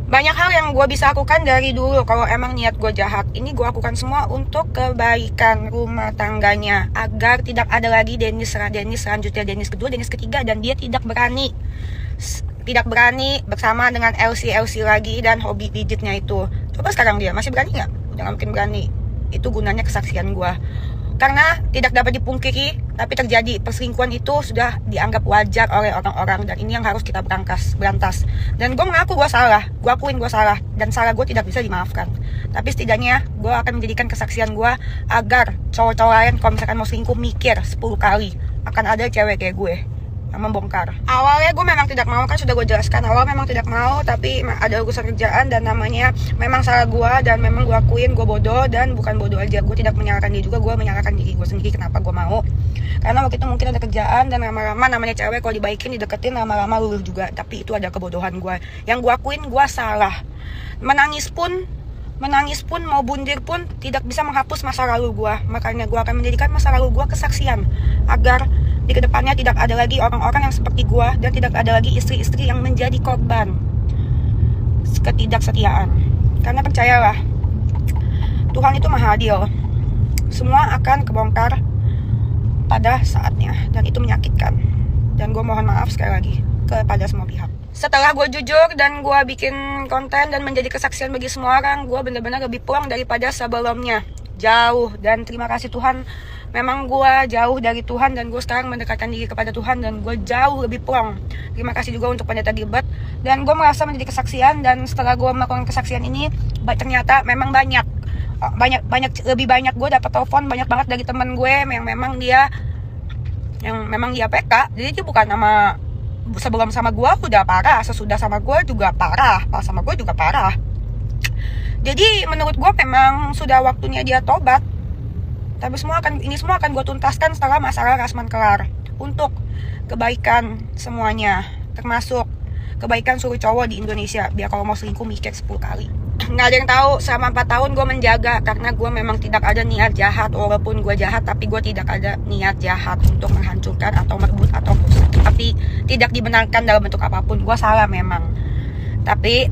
Banyak hal yang gue bisa lakukan dari dulu kalau emang niat gue jahat. Ini gue lakukan semua untuk kebaikan rumah tangganya, agar tidak ada lagi Dennis selanjutnya, Dennis kedua, Dennis ketiga, dan dia tidak berani bersama dengan LC lagi dan hobi pijitnya itu. Coba sekarang dia masih berani nggak? Udah nggak mungkin berani. Itu gunanya kesaksian gue. Karena tidak dapat dipungkiri, tapi terjadi perselingkuhan itu sudah dianggap wajar oleh orang-orang, dan ini yang harus kita berantas. Dan gue mengaku gue salah, gue akuin gue salah, dan salah gue tidak bisa dimaafkan. Tapi setidaknya gue akan menjadikan kesaksian gue agar cowok-cowok lain kalau misalkan mau selingkuh mikir 10 kali akan ada cewek kayak gue yang membongkar. Awalnya gue memang tidak mau, kan sudah gue jelaskan, awal memang tidak mau, tapi ada urusan kerjaan dan namanya memang salah gue, dan memang gue akuin gue bodoh, dan bukan bodoh aja, gue tidak menyalahkan dia juga, gue menyalahkan diri gue sendiri kenapa gue mau. Karena waktu itu mungkin ada kerjaan, dan lama-lama namanya cewek kalau dibaikin, dideketin, lama-lama luluh juga. Tapi itu ada kebodohan gue, yang gue akuin gue salah. Menangis pun mau bundir pun tidak bisa menghapus masa lalu gue. Makanya gue akan menjadikan masa lalu gue kesaksian, agar di kedepannya tidak ada lagi orang-orang yang seperti gue, dan tidak ada lagi istri-istri yang menjadi korban ketidaksetiaan. Karena percayalah, Tuhan itu maha adil. Semua akan kebongkar pada saatnya, dan itu menyakitkan. Dan gue mohon maaf sekali lagi kepada semua pihak. Setelah gue jujur dan gue bikin konten dan menjadi kesaksian bagi semua orang, gue benar-benar lebih pulang daripada sebelumnya. Jauh. Dan terima kasih Tuhan, memang gue jauh dari Tuhan, dan gue sekarang mendekatkan diri kepada Tuhan, dan gue jauh lebih pulang. Terima kasih juga untuk Pendeta Gilbert, dan gue merasa menjadi kesaksian. Dan setelah gue melakukan kesaksian ini, ternyata memang lebih banyak gue dapat telepon banyak banget dari teman gue yang memang dia PK. Jadi dia bukan sebelum sama gue udah parah, sesudah sama gue juga parah, pas sama gue juga parah. Jadi menurut gue memang sudah waktunya dia tobat. Tapi ini semua akan gue tuntaskan setelah masalah Rasman kelar, untuk kebaikan semuanya, termasuk kebaikan seluruh cowok di Indonesia. Biar kalau mau selingkuh mikir 10 kali. Nggak ada yang tahu, selama 4 tahun gue menjaga, karena gue memang tidak ada niat jahat. Walaupun gue jahat, tapi gue tidak ada niat jahat untuk menghancurkan atau merebut atau rusak. Tapi tidak dibenarkan dalam bentuk apapun. Gue salah memang, tapi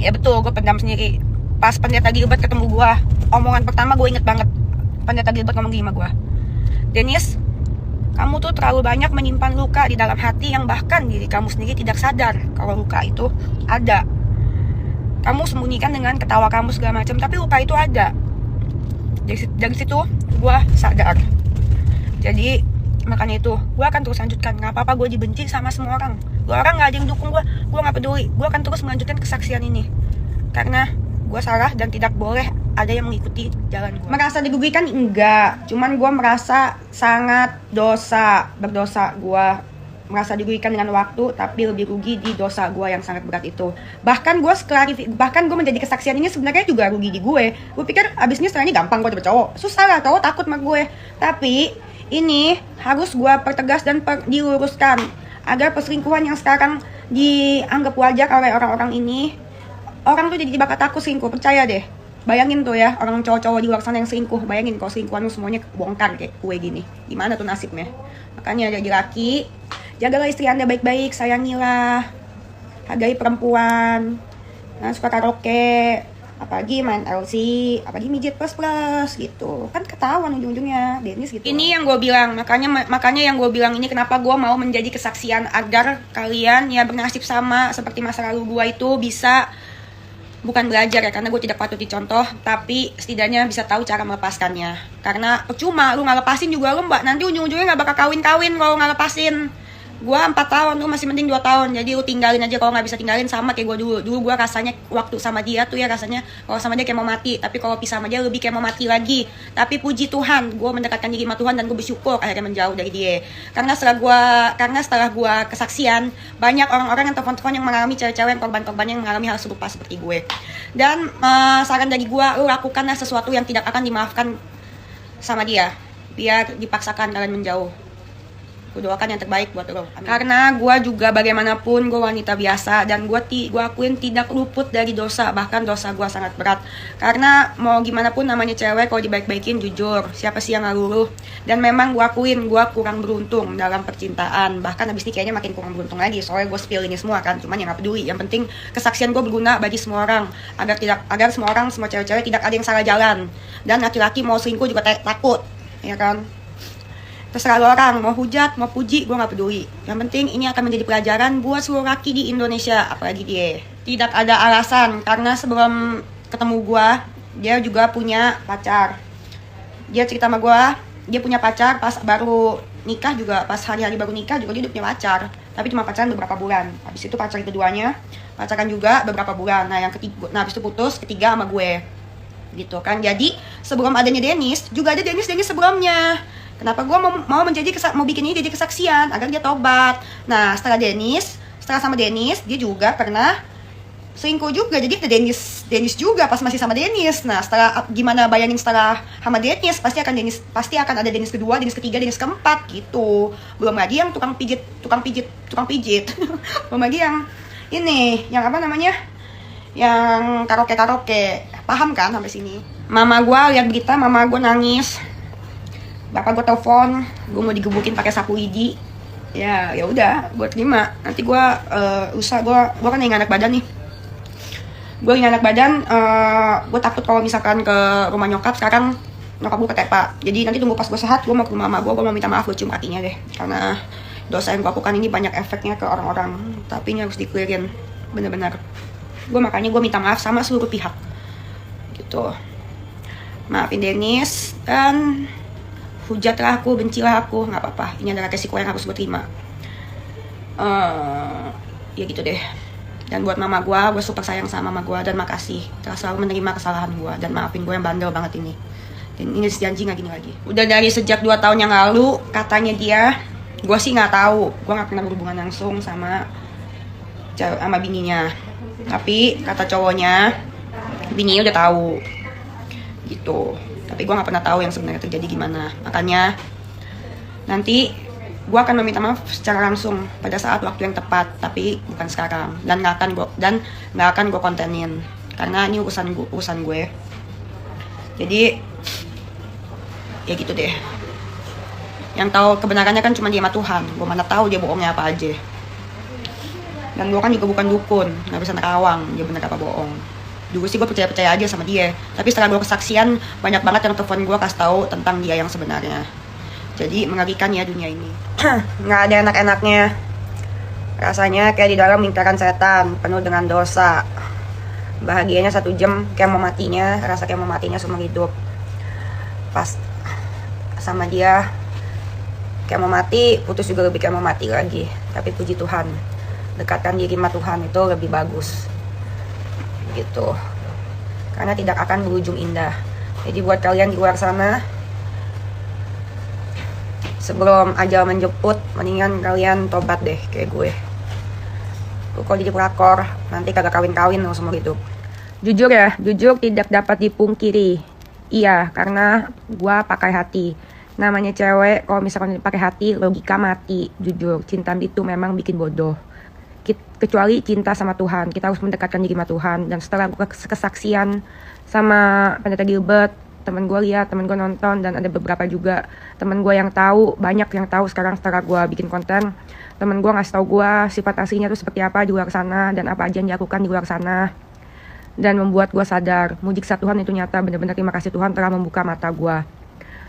ya betul, gue pendam sendiri. Pas Pendeta Gilbert ketemu gue, omongan pertama gue inget banget. Pendeta Gilbert ngomong gini sama gue, Dennis, kamu tuh terlalu banyak menyimpan luka di dalam hati yang bahkan diri kamu sendiri tidak sadar kalau luka itu ada. Kamu sembunyikan dengan ketawa kamu segala macam, tapi luka itu ada. Dari situ gue sadar. Jadi makanya itu gue akan terus lanjutkan. Gak apa-apa gue dibenci sama semua orang. Orang gak ada yang dukung gue gak peduli. Gue akan terus melanjutkan kesaksian ini, karena gue salah dan tidak boleh ada yang mengikuti jalan gue. Merasa dirugikan? Enggak. Cuman gue merasa sangat berdosa. Gue merasa dirugikan dengan waktu, tapi lebih rugi di dosa gue yang sangat berat itu. Bahkan gue menjadi kesaksian ini sebenarnya juga rugi di gue. Gue pikir abisnya setelahnya gampang gue dapet cowok. Susah lah, cowok takut sama gue. Tapi ini harus gue pertegas dan diluruskan, agar perselingkuhan yang sekarang dianggap wajar oleh orang-orang ini, orang tuh jadi bakal takut selingkuh. Percaya deh. Bayangin tuh ya, orang cowok-cowok di luar sana yang selingkuh. Bayangin kalau selingkuhan semuanya bongkar kayak gue gini. Gimana tuh nasibnya? Makanya jadi laki, jagalah istri Anda baik-baik, sayangilah, hargai perempuan. Nah, suka karaoke, apalagi main LC, apalagi mijit plus gitu. Kan ketahuan ujung-ujungnya, Dennis gitu. Ini yang gue bilang, makanya yang gue bilang ini kenapa gue mau menjadi kesaksian, agar kalian ya bernasib sama seperti masa lalu gue itu bisa, bukan belajar ya, karena gue tidak patut dicontoh, tapi setidaknya bisa tahu cara melepaskannya. Karena percuma lu nggak lepasin juga, lu nanti ujung-ujungnya nggak bakal kawin kalau nggak lepasin. Gue 4 tahun, lu masih mending 2 tahun. Jadi lu tinggalin aja kalau nggak bisa tinggalin, sama kayak gue dulu. Dulu gue rasanya waktu sama dia tuh ya, rasanya kalau sama dia kayak mau mati, tapi kalau pisah sama dia lebih kayak mau mati lagi. Tapi puji Tuhan, gue mendekatkan diri sama Tuhan, dan gue bersyukur akhirnya menjauh dari dia. Karena setelah gue kesaksian, banyak orang-orang yang telepon-telepon yang mengalami, cewek-cewek yang korban-korban yang mengalami hal serupa seperti gue. Dan saran dari gue, lu lakukanlah sesuatu yang tidak akan dimaafkan sama dia, biar dipaksakan kalian menjauh. Gue doakan yang terbaik buat lo. Amin. Karena gue juga bagaimanapun gue wanita biasa dan gue akuin tidak luput dari dosa, bahkan dosa gue sangat berat. Karena mau gimana pun namanya cewek, kalau dibaik-baikin jujur, siapa sih yang ngaluluh? Dan memang gue akuin gue kurang beruntung dalam percintaan. Bahkan abis ini kayaknya makin kurang beruntung lagi, soalnya gue spill ini semua kan. Cuman ya nggak peduli. Yang penting kesaksian gue berguna bagi semua orang, agar semua cewek-cewek tidak ada yang salah jalan. Dan laki-laki mau selingkuh juga takut, ya kan? Terserah lo orang, mau hujat, mau puji, gue gak peduli. Yang penting ini akan menjadi pelajaran buat seluruh laki di Indonesia, apalagi dia. Tidak ada alasan, karena sebelum ketemu gue, dia juga punya pacar. Dia cerita sama gue, dia punya pacar pas baru nikah juga, pas hari-hari baru nikah juga dia udah punya pacar. Tapi cuma pacaran beberapa bulan. Habis itu pacar keduanya, pacaran juga beberapa bulan. Nah habis itu putus, ketiga sama gue. Gitu kan, jadi sebelum adanya Dennis, juga ada Dennis sebelumnya. Kenapa gue mau bikin ini jadi kesaksian agar dia tobat. Nah setelah sama Dennis dia juga pernah selingkuh juga, jadi ada Dennis juga pas masih sama Dennis. Nah gimana bayangin setelah sama Dennis pasti akan ada Dennis kedua, Dennis ketiga, Dennis keempat gitu. Belum lagi yang tukang pijit belum lagi yang ini yang apa namanya, yang karaoke paham kan sampai sini. Mama gue lihat berita, mama gue nangis. Bapak gue telepon, gue mau digebukin pakai sapu lidi. Ya udah, gue terima. Nanti gue gue kan ingin anak badan nih. Gue ingin anak badan, gue takut kalau misalkan ke rumah nyokap. Sekarang nyokap gue ketepa. Jadi nanti tunggu pas gue sehat, gue mau ke rumah mama gue mau minta maaf, gue cium kakinya deh. Karena dosa yang gue lakukan ini banyak efeknya ke orang-orang. Tapi ini harus di-clearin, bener-bener. Makanya gue minta maaf sama seluruh pihak. Gitu. Maafin Dennis dan hujatlah aku, bencilah aku, nggak apa-apa. Ini adalah resiko yang harus gue terima. Ya gitu deh. Dan buat mama gue super sayang sama mama gue dan makasih telah selalu menerima kesalahan gue dan maafin gue yang bandel banget ini. Dan ini janji nggak gini lagi. Udah dari sejak 2 tahun yang lalu katanya dia, gue sih nggak tahu, gue nggak pernah berhubungan langsung sama bininya. Tapi kata cowoknya, bininya udah tahu, gitu. Tapi gue gak pernah tahu yang sebenarnya terjadi gimana. Makanya nanti gue akan meminta maaf secara langsung pada saat waktu yang tepat, tapi bukan sekarang. Dan gak akan gue kontenin karena ini urusan gue. Jadi ya gitu deh. Yang tahu kebenarannya kan cuma dia sama Tuhan. Gue mana tahu dia bohongnya apa aja. Dan gue kan juga bukan dukun, gak bisa nerawang dia bener apa bohong. Dulu sih gue percaya aja sama dia, tapi setelah gue kesaksian banyak banget yang telepon gue kasih tahu tentang dia yang sebenarnya. Jadi mengerikan ya dunia ini. Nggak ada enak-enaknya. Rasanya kayak di dalam lingkaran setan penuh dengan dosa. Bahagianya 1 jam, kayak mau matinya, rasa kayak mau matinya seumur hidup. Pas sama dia kayak mau mati, putus juga lebih kayak mau mati lagi. Tapi puji Tuhan, dekatkan diri sama Tuhan itu lebih bagus. Gitu, karena tidak akan berujung indah. Jadi buat kalian di luar sana, sebelum ajal menjemput, mendingan kalian tobat deh kayak gue. Kalau jadi pelakor nanti kagak kawin-kawin lo semua hidup. Jujur tidak dapat dipungkiri. Iya, karena gue pakai hati. Namanya cewek, kalau misalkan pakai hati, logika mati. Jujur, cinta itu memang bikin bodoh. Kecuali cinta sama Tuhan, kita harus mendekatkan diri sama Tuhan. Dan setelah kesaksian sama Pendeta Gilbert, temen gue lihat, temen gue nonton, dan ada beberapa juga temen gue yang tahu, banyak yang tahu sekarang setelah gue bikin konten. Temen gue ngasih tahu gue sifat aslinya tuh seperti apa di luar sana dan apa aja yang dilakukan di luar sana, dan membuat gue sadar mujizat Tuhan itu nyata. Benar-benar terima kasih Tuhan telah membuka mata gue.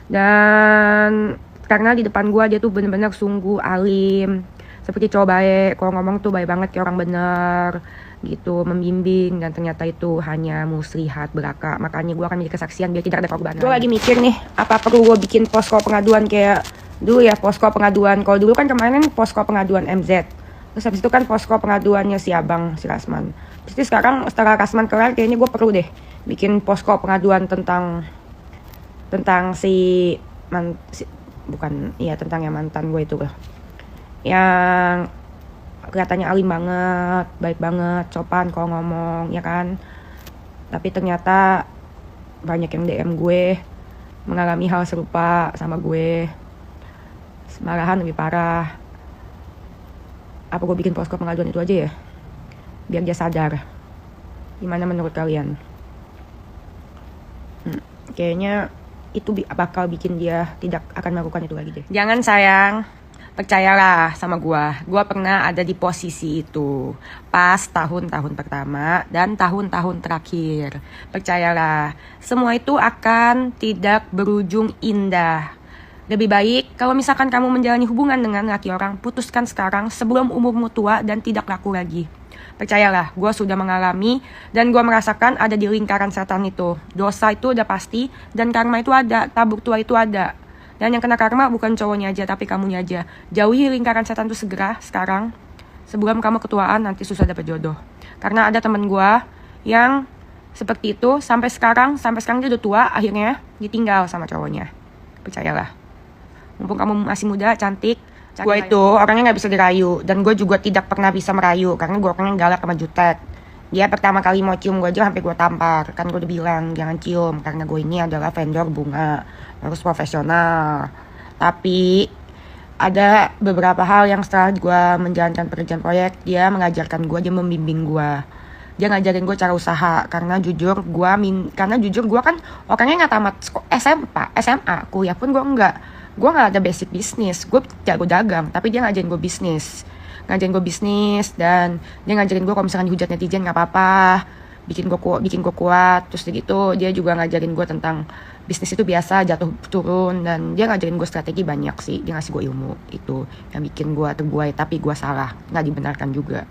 Dan karena di depan gue dia tuh benar-benar sungguh alim, seperti cowok baik, kalau ngomong tuh baik banget kayak orang bener gitu, membimbing, dan ternyata itu hanya muslihat belaka. Makanya gue akan menjadi kesaksian biar tidak ada korban. Gue lagi mikir nih, apa perlu gue bikin posko pengaduan kayak dulu ya, posko pengaduan. Kalau dulu kan kemarin posko pengaduan MZ, terus habis itu kan posko pengaduannya si Rasman. Terus sekarang setelah Rasman kelar, kayaknya gue perlu deh bikin posko pengaduan tentang tentang yang mantan gue itu loh, yang kelihatannya alim banget, baik banget, sopan kalau ngomong, ya kan. Tapi ternyata banyak yang DM gue mengalami hal serupa sama gue. Malahan lebih parah. Apa gue bikin posko pengaduan itu aja ya, biar dia sadar. Gimana menurut kalian? Kayaknya itu bakal bikin dia tidak akan melakukan itu lagi deh. Jangan sayang, percayalah sama gue pernah ada di posisi itu pas tahun-tahun pertama dan tahun-tahun terakhir. Percayalah, semua itu akan tidak berujung indah. Lebih baik kalau misalkan kamu menjalani hubungan dengan laki orang, putuskan sekarang sebelum umurmu tua dan tidak laku lagi. Percayalah, gue sudah mengalami dan gue merasakan ada di lingkaran setan itu. Dosa itu udah pasti dan karma itu ada, tabur tua itu ada. Dan yang kena karma bukan cowoknya aja, tapi kamunya aja. Jauhi lingkaran setan itu segera sekarang, sebelum kamu ketuaan nanti susah dapet jodoh. Karena ada temen gue yang seperti itu sampai sekarang dia udah tua, akhirnya ditinggal sama cowoknya. Percayalah, mumpung kamu masih muda, cantik. Gue itu orangnya gak bisa dirayu. Dan gue juga tidak pernah bisa merayu, karena gue orangnya galak sama jutek. Dia pertama kali mau cium gue aja sampai gue tampar. Kan gue udah bilang jangan cium, karena gue ini adalah vendor bunga, harus profesional. Tapi ada beberapa hal yang setelah gue menjalankan pekerjaan proyek, dia mengajarkan gue, dia membimbing gue. Dia ngajarin gue cara usaha, karena jujur gue kan orangnya nggak tamat SMA, kuliah pun gue nggak ada basic bisnis. Gue jago dagang, tapi dia ngajarin gue bisnis dan dia ngajarin gue kalau misalkan dihujat netizen nggak apa-apa, bikin gue kuat. Terus gitu dia juga ngajarin gue tentang bisnis itu biasa jatuh turun, dan dia ngajarin gue strategi banyak sih. Dia ngasih gue ilmu itu yang bikin gue terbuai, tapi gue salah, nggak dibenarkan juga.